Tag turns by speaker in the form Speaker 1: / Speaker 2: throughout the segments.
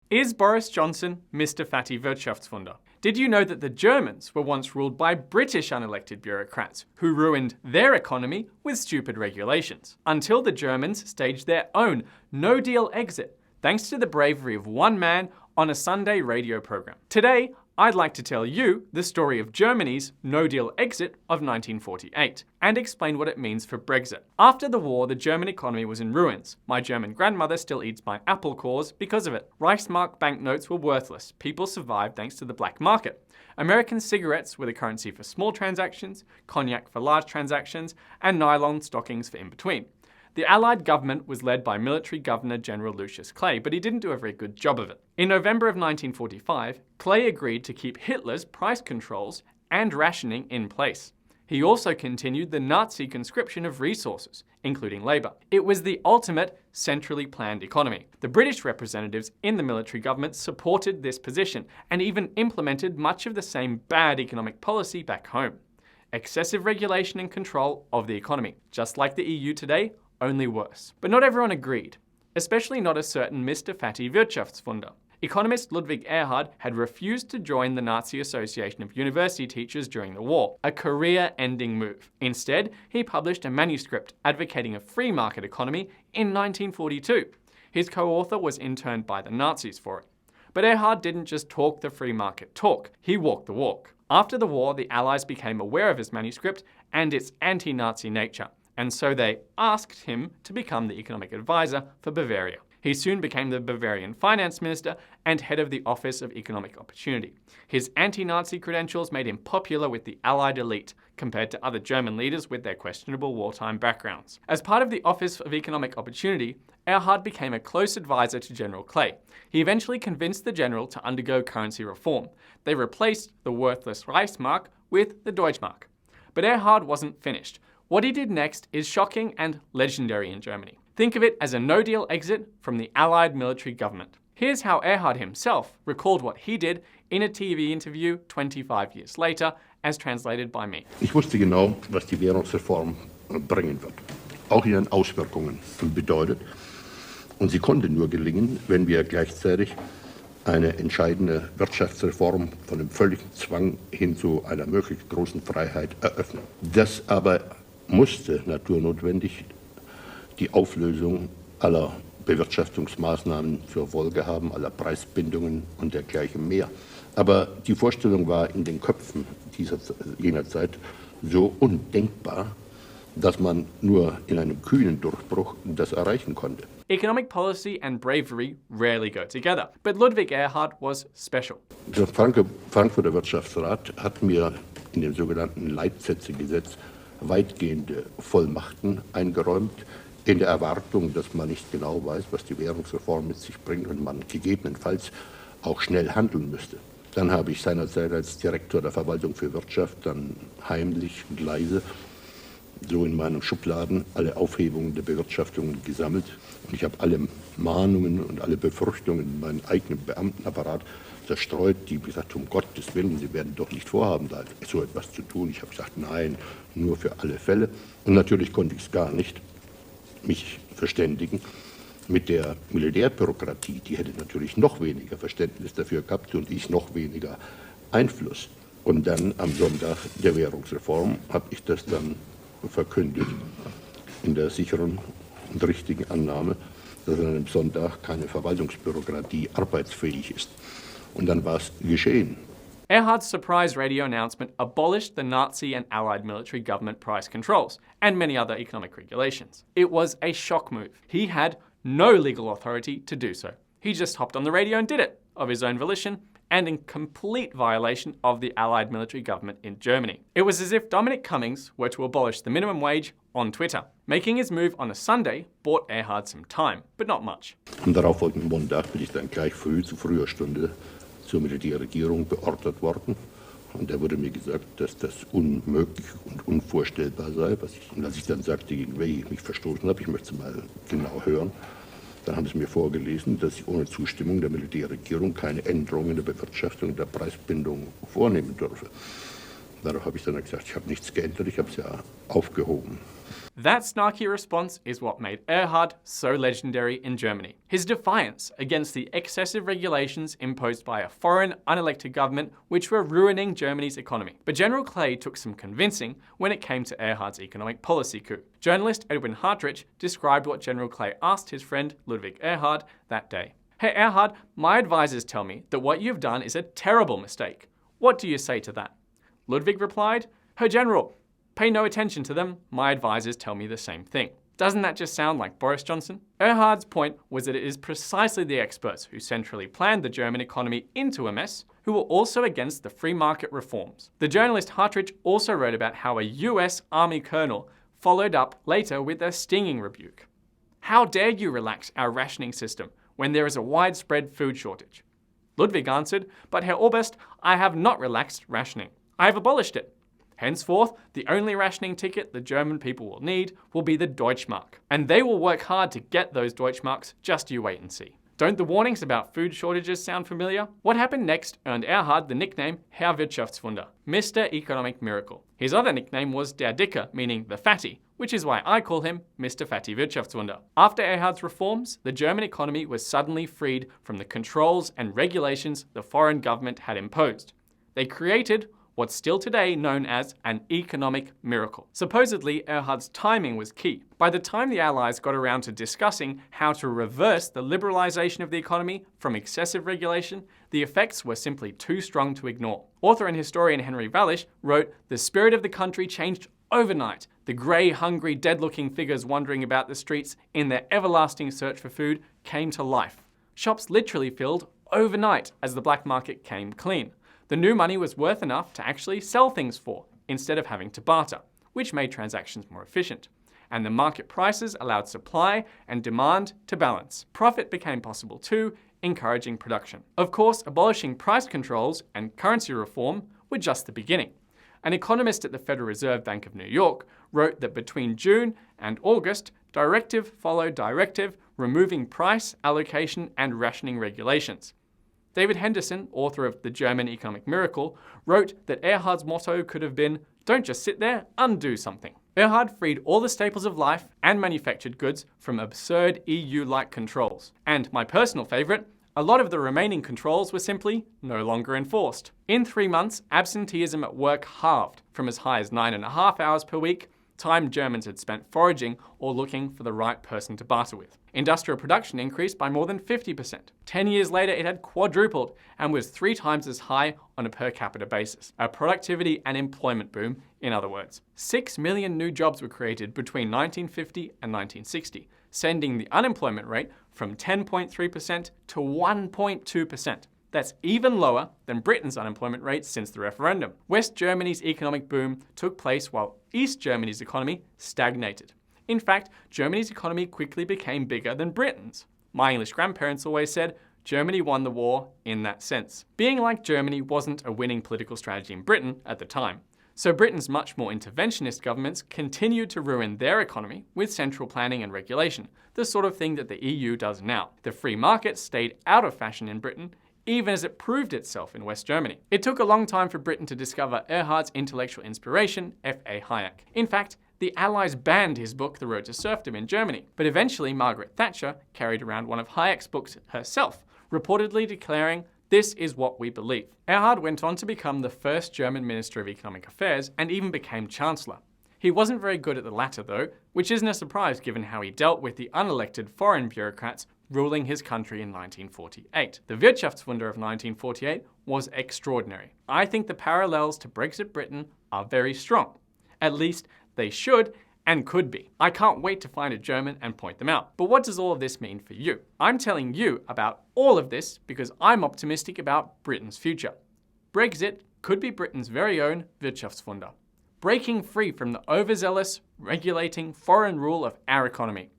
Speaker 1: Is Boris Johnson Mr Fatty Wirtschaftswunder? Did you know that the Germans were once ruled by British unelected bureaucrats who ruined their economy with stupid regulations? Until the Germans staged their own no-deal exit, thanks to the bravery of one man on a Sunday radio program. Today, I'd like to tell you the story of Germany's no-deal exit of 1948 and explain what it means for Brexit. After the war, the German economy was in ruins. My German grandmother still eats my apple cores because of it. Reichsmark banknotes were worthless. People survived thanks to the black market. American cigarettes were the currency for small transactions, cognac for large transactions, and nylon stockings for in-between. The Allied government was led by military Governor-General Lucius Clay, but he didn't do a very good job of it. In November of 1945, Clay agreed to keep Hitler's price controls and rationing in place. He also continued the Nazi conscription of resources, including labour. It was the ultimate centrally planned economy. The British representatives in the military government supported this position and even implemented much of the same bad economic policy back home. Excessive regulation and control of the economy, just like the EU today, only worse. But not everyone agreed, especially not a certain Mr Fatty Wirtschaftswunder. Economist Ludwig Erhard had refused to join the Nazi Association of University Teachers during the war, a career-ending move. Instead, he published a manuscript advocating a free market economy in 1942. His co-author was interned by the Nazis for it. But Erhard didn't just talk the free market talk, he walked the walk. After the war, the Allies became aware of his manuscript and its anti-Nazi nature, and so they asked him to become the economic advisor for Bavaria. He soon became the Bavarian finance minister and head of the Office of Economic Opportunity. His anti-Nazi credentials made him popular with the Allied elite, compared to other German leaders with their questionable wartime backgrounds. As part of the Office of Economic Opportunity, Erhard became a close advisor to General Clay. He eventually convinced the general to undergo currency reform. They replaced the worthless Reichsmark with the Deutschmark. But Erhard wasn't finished. What he did next is shocking and legendary in Germany. Think of it as a no-deal exit from the Allied military government. Here's how Erhard himself recalled what he did in a TV interview 25 years later, as translated by me.
Speaker 2: Ich wusste genau, was die Währungsreform bringen wird, auch ihren Auswirkungen bedeutet. Und sie konnte nur gelingen, wenn wir gleichzeitig eine entscheidende Wirtschaftsreform von einem völligen Zwang hin zu einer möglichst großen Freiheit eröffnen. Das aber musste naturnotwendig die Auflösung aller Bewirtschaftungsmaßnahmen zur Folge haben, aller Preisbindungen und dergleichen mehr. Aber die Vorstellung war in den Köpfen jener Zeit so undenkbar, dass man nur in einem kühnen Durchbruch das erreichen konnte.
Speaker 1: Economic policy and bravery rarely go together, but Ludwig Erhard was special.
Speaker 2: Der Frankfurter Wirtschaftsrat hat mir in dem sogenannten Leitsätzegesetz weitgehende Vollmachten eingeräumt, in der Erwartung, dass man nicht genau weiß, was die Währungsreform mit sich bringt und man gegebenenfalls auch schnell handeln müsste. Dann habe ich seinerzeit als Direktor der Verwaltung für Wirtschaft dann heimlich und leise so in meinen Schubladen alle Aufhebungen der Bewirtschaftungen gesammelt. Und ich habe alle Mahnungen und alle Befürchtungen in meinen eigenen Beamtenapparat zerstreut, die gesagt haben, um Gottes Willen, Sie werden doch nicht vorhaben, da so etwas zu tun. Ich habe gesagt, nein, nur für alle Fälle. Und natürlich konnte ich es gar nicht, mich verständigen mit der Militärbürokratie. Die hätte natürlich noch weniger Verständnis dafür gehabt und ich noch weniger Einfluss. Und dann am Sonntag der Währungsreform habe ich das dann verkündet, in der sicheren und richtigen Annahme, dass an einem Sonntag keine Verwaltungsbürokratie arbeitsfähig ist. Und dann war es geschehen.
Speaker 1: Erhard's surprise radio announcement abolished the Nazi and Allied military government price controls and many other economic regulations. It was a shock move. He had no legal authority to do so. He just hopped on the radio and did it, of his own volition, and in complete violation of the Allied military government in Germany. It was as if Dominic Cummings were to abolish the minimum wage on Twitter. Making his move on a Sunday bought Erhard some time, but not much.
Speaker 2: Am darauffolgenden Montag bin ich dann gleich zu früher Stunde zur Militärregierung beordert worden. Und da wurde mir gesagt, dass das unmöglich und unvorstellbar sei. Und als ich dann sagte, gegen wen ich mich verstoßen habe, ich möchte es mal genau hören, dann haben sie mir vorgelesen, dass ich ohne Zustimmung der Militärregierung keine Änderungen in der Bewirtschaftung der Preisbindung vornehmen dürfe. Darauf habe ich dann gesagt, ich habe nichts geändert, ich habe es ja aufgehoben.
Speaker 1: That snarky response is what made Erhard so legendary in Germany. His defiance against the excessive regulations imposed by a foreign, unelected government which were ruining Germany's economy. But General Clay took some convincing when it came to Erhard's economic policy coup. Journalist Edwin Hartrich described what General Clay asked his friend Ludwig Erhard that day. "Hey Erhard, my advisors tell me that what you've done is a terrible mistake. What do you say to that?" Ludwig replied, "Herr General, pay no attention to them, my advisors tell me the same thing." Doesn't that just sound like Boris Johnson? Erhard's point was that it is precisely the experts who centrally planned the German economy into a mess who were also against the free market reforms. The journalist Hartrich also wrote about how a US Army colonel followed up later with a stinging rebuke. "How dare you relax our rationing system when there is a widespread food shortage?" Ludwig answered, "But Herr Oberst, I have not relaxed rationing. I have abolished it. Henceforth, the only rationing ticket the German people will need will be the Deutschmark. And they will work hard to get those Deutschmarks, just you wait and see." Don't the warnings about food shortages sound familiar? What happened next earned Erhard the nickname Herr Wirtschaftswunder, Mr. Economic Miracle. His other nickname was Der Dicke, meaning the fatty, which is why I call him Mr. Fatty Wirtschaftswunder. After Erhard's reforms, the German economy was suddenly freed from the controls and regulations the foreign government had imposed. They created what's still today known as an economic miracle. Supposedly, Erhard's timing was key. By the time the Allies got around to discussing how to reverse the liberalization of the economy from excessive regulation, the effects were simply too strong to ignore. Author and historian Henry Baelish wrote, "The spirit of the country changed overnight. The grey, hungry, dead-looking figures wandering about the streets in their everlasting search for food came to life. Shops literally filled overnight as the black market came clean. The new money was worth enough to actually sell things for, instead of having to barter, which made transactions more efficient. And the market prices allowed supply and demand to balance. Profit became possible too, encouraging production." Of course, abolishing price controls and currency reform were just the beginning. An economist at the Federal Reserve Bank of New York wrote that between June and August, directive followed directive, removing price, allocation, and rationing regulations. David Henderson, author of The German Economic Miracle, wrote that Erhard's motto could have been, "Don't just sit there, undo something." Erhard freed all the staples of life and manufactured goods from absurd EU-like controls. And my personal favourite, a lot of the remaining controls were simply no longer enforced. In 3 months, absenteeism at work halved from as high as 9.5 hours per week, time Germans had spent foraging or looking for the right person to barter with. Industrial production increased by more than 50%. 10 years later, it had quadrupled and was 3 times as high on a per capita basis. A productivity and employment boom, in other words. 6 million new jobs were created between 1950 and 1960, sending the unemployment rate from 10.3% to 1.2%. That's even lower than Britain's unemployment rate since the referendum. West Germany's economic boom took place while East Germany's economy stagnated. In fact, Germany's economy quickly became bigger than Britain's. My English grandparents always said, Germany won the war in that sense. Being like Germany wasn't a winning political strategy in Britain at the time. So Britain's much more interventionist governments continued to ruin their economy with central planning and regulation, the sort of thing that the EU does now. The free market stayed out of fashion in Britain, even as it proved itself in West Germany. It took a long time for Britain to discover Erhard's intellectual inspiration, F.A. Hayek. In fact, the Allies banned his book, The Road to Serfdom, in Germany. But eventually, Margaret Thatcher carried around one of Hayek's books herself, reportedly declaring, "This is what we believe." Erhard went on to become the first German Minister of Economic Affairs and even became Chancellor. He wasn't very good at the latter though, which isn't a surprise given how he dealt with the unelected foreign bureaucrats ruling his country in 1948. The Wirtschaftswunder of 1948 was extraordinary. I think the parallels to Brexit Britain are very strong. At least they should and could be. I can't wait to find a German and point them out. But what does all of this mean for you? I'm telling you about all of this because I'm optimistic about Britain's future. Brexit could be Britain's very own Wirtschaftswunder, breaking free from the overzealous, regulating foreign rule of our economy,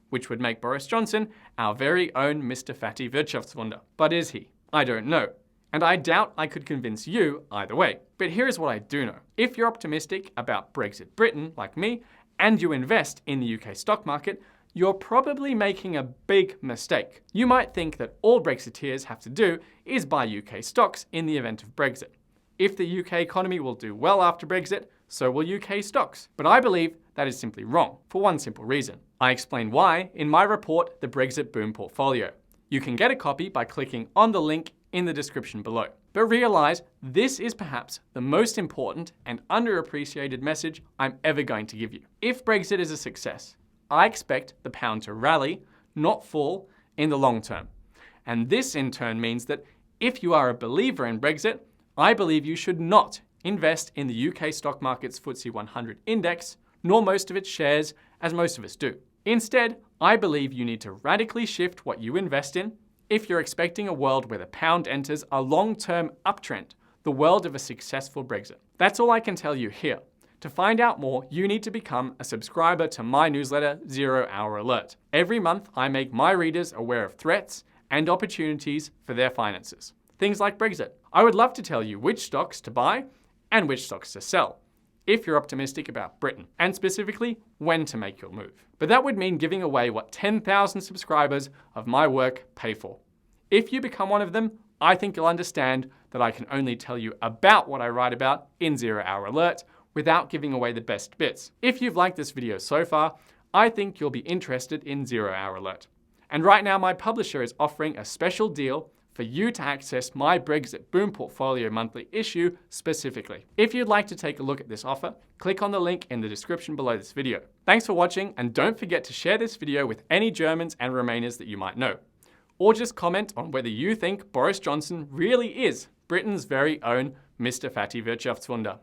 Speaker 1: which would make Boris Johnson our very own Mr. Fatty Wirtschaftswunder. But is he? I don't know. And I doubt I could convince you either way. But here's what I do know. If you're optimistic about Brexit Britain, like me, and you invest in the UK stock market, you're probably making a big mistake. You might think that all Brexiteers have to do is buy UK stocks in the event of Brexit. If the UK economy will do well after Brexit, so will UK stocks. But I believe that is simply wrong, for one simple reason. I explain why in my report, The Brexit Boom Portfolio. You can get a copy by clicking on the link in the description below. But realize this is perhaps the most important and underappreciated message I'm ever going to give you. If Brexit is a success, I expect the pound to rally, not fall, in the long term. And this in turn means that if you are a believer in Brexit, I believe you should not invest in the UK stock market's FTSE 100 index, nor most of its shares, as most of us do. Instead, I believe you need to radically shift what you invest in if you're expecting a world where the pound enters a long-term uptrend, the world of a successful Brexit. That's all I can tell you here. To find out more, you need to become a subscriber to my newsletter, 0 Hour Alert. Every month, I make my readers aware of threats and opportunities for their finances. Things like Brexit. I would love to tell you which stocks to buy and which stocks to sell, if you're optimistic about Britain, and specifically when to make your move. But that would mean giving away what 10,000 subscribers of my work pay for. If you become one of them, I think you'll understand that I can only tell you about what I write about in 0 Hour Alert without giving away the best bits. If you've liked this video so far, I think you'll be interested in 0 Hour Alert. And right now my publisher is offering a special deal for you to access my Brexit Boom Portfolio monthly issue specifically. If you'd like to take a look at this offer, click on the link in the description below this video. Thanks for watching, and don't forget to share this video with any Germans and Remainers that you might know. Or just comment on whether you think Boris Johnson really is Britain's very own Mr Fatty Wirtschaftswunder.